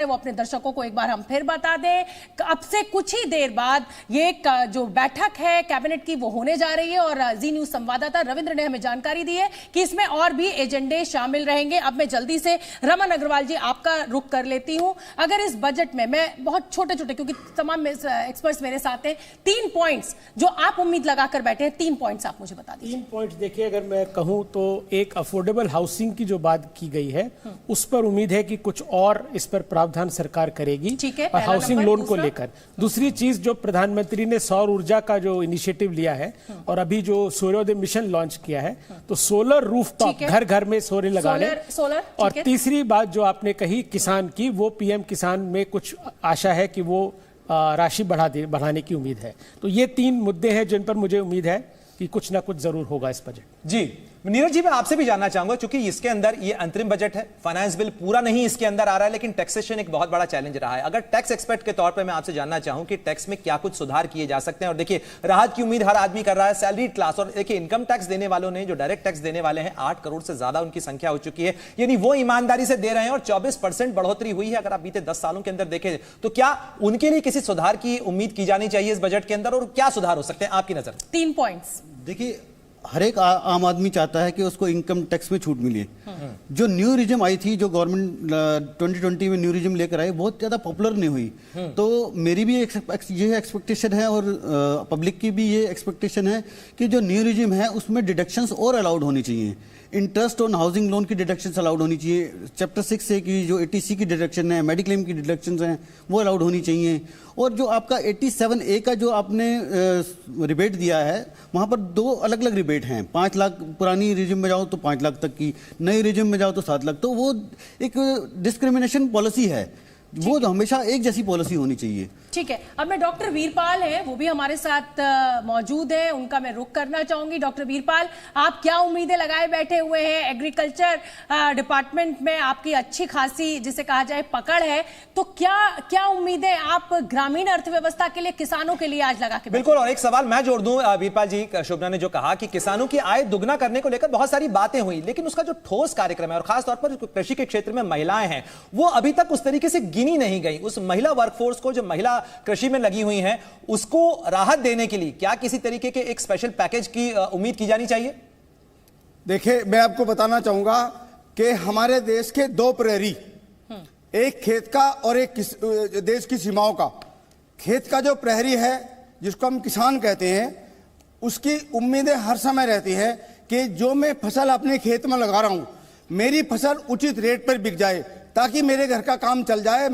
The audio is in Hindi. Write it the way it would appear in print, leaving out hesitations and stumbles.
वो अपने दर्शकों को एक बार हम फिर बता दें। अब से कुछ ही देर बाद ये जो बैठक है कैबिनेट की वो होने जा रही है और जी न्यूज संवाददाता रविंद्र ने हमें जानकारी दी है कि इसमें और भी एजेंडे शामिल रहेंगे। अब मैं जल्दी से रमन अग्रवाल जी आपका रुख कर लेती हूं। अगर इस बजट में मैं बहुत छोटे छोटे, क्योंकि तमाम एक्सपर्ट्स मेरे साथ हैं, 3 पॉइंट्स जो आप उम्मीद लगाकर बैठे हैं, 3 पॉइंट्स आप मुझे बता दीजिए। 3 पॉइंट्स देखिए, अगर मैं कहूं तो एक अफोर्डेबल हाउसिंग की जो बात की गई है उस पर उम्मीद है कि कुछ और इस पर प्रावधान सरकार करेगी, और हाउसिंग लोन को लेकर। दूसरी चीज, जो प्रधानमंत्री ने सौर ऊर्जा का जो इनिशिएटिव लिया है और अभी जो सूर्योदय मिशन लॉन्च किया है, तो सोलर रूफटॉप घर घर में सोलर लगाने। और तीसरी बात जो आपने कही किसान की, वो पीएम किसान में कुछ आशा है कि वो राशि बढ़ाने की उम्मीद है। तो ये 3 मुद्दे हैं जिन पर मुझे उम्मीद है कि कुछ ना कुछ जरूर होगा इस बजट। जी नीरज जी, मैं आपसे भी जानना चाहूंगा, क्योंकि इसके अंदर ये अंतरिम बजट है, फाइनेंस बिल पूरा नहीं इसके अंदर आ रहा है, लेकिन टैक्सेशन एक बहुत बड़ा चैलेंज रहा है। अगर टैक्स एक्सपर्ट के तौर पे मैं आपसे जानना चाहूं कि टैक्स में क्या कुछ सुधार किए जा सकते हैं। और देखिए, राहत की उम्मीद हर आदमी कर रहा है, सैलरीड क्लास, और देखिए इनकम टैक्स देने वालों ने, जो डायरेक्ट टैक्स देने वाले हैं, 8 करोड़ से ज्यादा उनकी संख्या हो चुकी है, यानी वो ईमानदारी से दे रहे हैं और 24% बढ़ोतरी हुई है अगर आप बीते 10 सालों के अंदर देखें। तो क्या उनके लिए किसी सुधार की उम्मीद की जानी चाहिए इस बजट के अंदर, और क्या सुधार हो सकते हैं आपकी नजर? 3 पॉइंट्स। देखिए, हर एक आम आदमी चाहता है कि उसको इनकम टैक्स में छूट मिले। जो न्यू रिजिम आई थी, जो गवर्नमेंट 2020 में न्यू रिजिम लेकर आई, बहुत ज्यादा पॉपुलर नहीं हुई। तो मेरी भी ये एक्सपेक्टेशन है और पब्लिक की भी ये एक्सपेक्टेशन है कि जो न्यू रिजिम है उसमें डिडक्शंस और अलाउड होनी चाहिए। इंटरेस्ट ऑन हाउसिंग लोन की डिडक्शंस अलाउड होनी चाहिए। चैप्टर 6 से की जो 80C की डिडक्शन है, मेडिक्लेम की डिडक्शंस हैं, वो अलाउड होनी चाहिए। और जो आपका 87A का जो आपने रिबेट दिया है, वहाँ पर 2 अलग अलग रिबेट हैं। 5 लाख पुरानी रिजिम में जाओ तो 5 लाख तक की, नई रिजिम में जाओ तो 7 लाख। तो वो एक डिस्क्रिमिनेशन पॉलिसी है, वो हमेशा एक जैसी पॉलिसी होनी चाहिए। ठीक है, अब मैं डॉक्टर वीरपाल हैं, वो भी हमारे साथ मौजूद हैं, उनका मैं रुख करना चाहूंगी। डॉक्टर वीरपाल, आप क्या उम्मीदें लगाए बैठे हुए हैं? एग्रीकल्चर डिपार्टमेंट में आपकी अच्छी खासी, जिसे कहा जाए, पकड़ है, तो क्या उम्मीदें आप ग्रामीण अर्थव्यवस्था के लिए, किसानों के लिए आज लगा के? बिल्कुल, और एक सवाल मैं जोड़ दूं वीरपाल जी, शोभना ने जो कहा कि किसानों की आय दुगना करने को लेकर बहुत सारी बातें हुई, लेकिन उसका जो ठोस कार्यक्रम है, और खासतौर पर कृषि के क्षेत्र में महिलाएं हैं, वो अभी तक उस तरीके से गिनी नहीं गई। उस महिला वर्कफोर्स को, जो महिला कृषि में लगी हुई हैं, उसको राहत देने के लिए क्या किसी तरीके के एक स्पेशल पैकेज की उम्मीद की जानी चाहिए? देखिए, मैं आपको बताना चाहूंगा कि हमारे देश के 2 प्रहरी, एक खेत का और एक देश की सीमाओं का। खेत का जो प्रहरी है, जिसको हम किसान कहते हैं, उसकी उम्मीदें हर समय रहती है कि जो मैं फसल अपने खेत में लगा रहा हूं, मेरी फसल उचित रेट पर बिक जाए, ताकि मेरे घर का काम चल जाए।